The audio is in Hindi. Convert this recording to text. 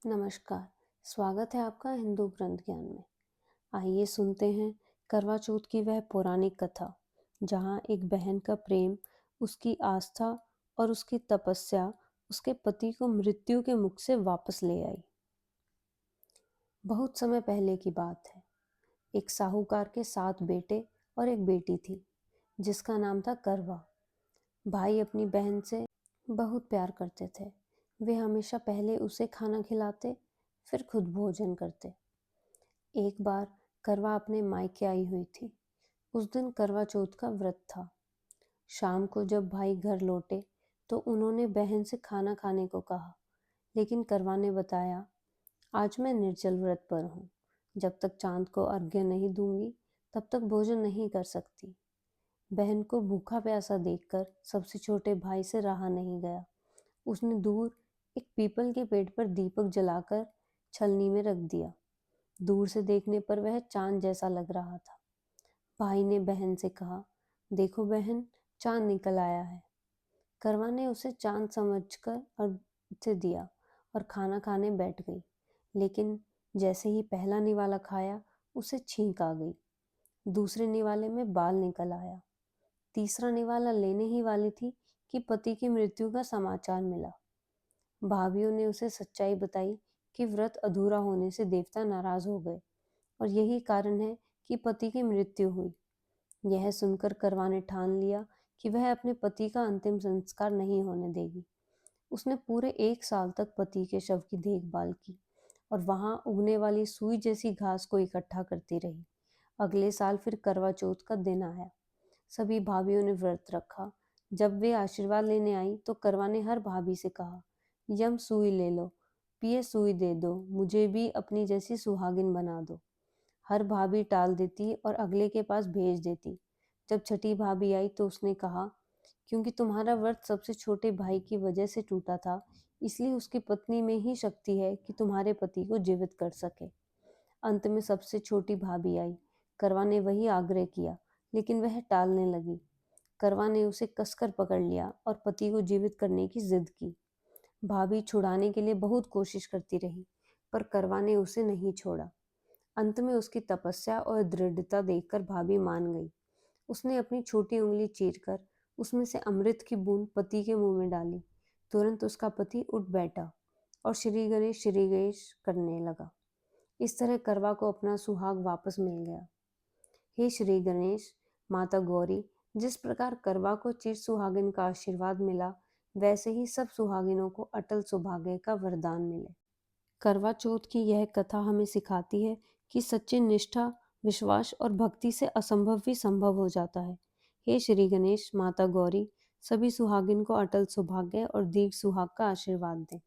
नमस्कार। स्वागत है आपका हिंदू ग्रंथ ज्ञान में। आइए सुनते हैं करवा चौथ की वह पौराणिक कथा, जहाँ एक बहन का प्रेम, उसकी आस्था और उसकी तपस्या उसके पति को मृत्यु के मुख से वापस ले आई। बहुत समय पहले की बात है। एक साहूकार के 7 बेटे और एक बेटी थी, जिसका नाम था करवा। भाई अपनी बहन से बहुत प्यार करते थे। वे हमेशा पहले उसे खाना खिलाते, फिर खुद भोजन करते। एक बार करवा अपने मायके आई हुई थी। उस दिन करवा चौथ का व्रत था। शाम को जब भाई घर लौटे तो उन्होंने बहन से खाना खाने को कहा, लेकिन करवा ने बताया, आज मैं निर्जल व्रत पर हूँ। जब तक चांद को अर्घ्य नहीं दूंगी तब तक भोजन नहीं कर सकती। बहन को भूखा प्यासा देखकर सबसे छोटे भाई से रहा नहीं गया। उसने दूर एक पीपल के पेड़ पर दीपक जलाकर छलनी में रख दिया। दूर से देखने पर वह चांद जैसा लग रहा था। भाई ने बहन से कहा, देखो बहन, चांद निकल आया है। करवा ने उसे चांद समझकर अर्घ्य दिया और खाना खाने बैठ गई। लेकिन जैसे ही पहला निवाला खाया, उसे छींक आ गई। दूसरे निवाले में बाल निकल आया। तीसरा निवाला लेने ही वाली थी कि पति की मृत्यु का समाचार मिला। भाभियों ने उसे सच्चाई बताई कि व्रत अधूरा होने से देवता नाराज हो गए और यही कारण है कि पति की मृत्यु हुई। यह सुनकर करवा ने ठान लिया कि वह अपने पति का अंतिम संस्कार नहीं होने देगी। उसने पूरे 1 साल तक पति के शव की देखभाल की और वहां उगने वाली सुई जैसी घास को इकट्ठा करती रही। अगले साल फिर करवा चौथ का दिन आया। सभी भाभियों ने व्रत रखा। जब वे आशीर्वाद लेने आई तो करवा ने हर भाभी से कहा, यम सुई ले लो, पिए सुई दे दो, मुझे भी अपनी जैसी सुहागिन बना दो। हर भाभी टाल देती और अगले के पास भेज देती। जब छठी भाभी आई तो उसने कहा, क्योंकि तुम्हारा व्रत सबसे छोटे भाई की वजह से टूटा था, इसलिए उसकी पत्नी में ही शक्ति है कि तुम्हारे पति को जीवित कर सके। अंत में सबसे छोटी भाभी आई। करवा ने वही आग्रह किया, लेकिन वह टालने लगी। करवा ने उसे कसकर पकड़ लिया और पति को जीवित करने की जिद की। भाभी छुड़ाने के लिए बहुत कोशिश करती रही, पर करवा ने उसे नहीं छोड़ा। अंत में उसकी तपस्या और दृढ़ता देखकर भाभी मान गई। उसने अपनी छोटी उंगली चीरकर उसमें से अमृत की बूंद पति के मुंह में डाली। तुरंत उसका पति उठ बैठा और श्री गणेश करने लगा। इस तरह करवा को अपना सुहाग वापस मिल गया। हे श्री गणेश, माता गौरी, जिस प्रकार करवा को चिर सुहागिन का आशीर्वाद मिला, वैसे ही सब सुहागिनों को अटल सौभाग्य का वरदान मिले। करवा चौथ की यह कथा हमें सिखाती है कि सच्ची निष्ठा, विश्वास और भक्ति से असंभव भी संभव हो जाता है। हे श्री गणेश, माता गौरी, सभी सुहागिन को अटल सौभाग्य और दीर्घ सुहाग का आशीर्वाद दें।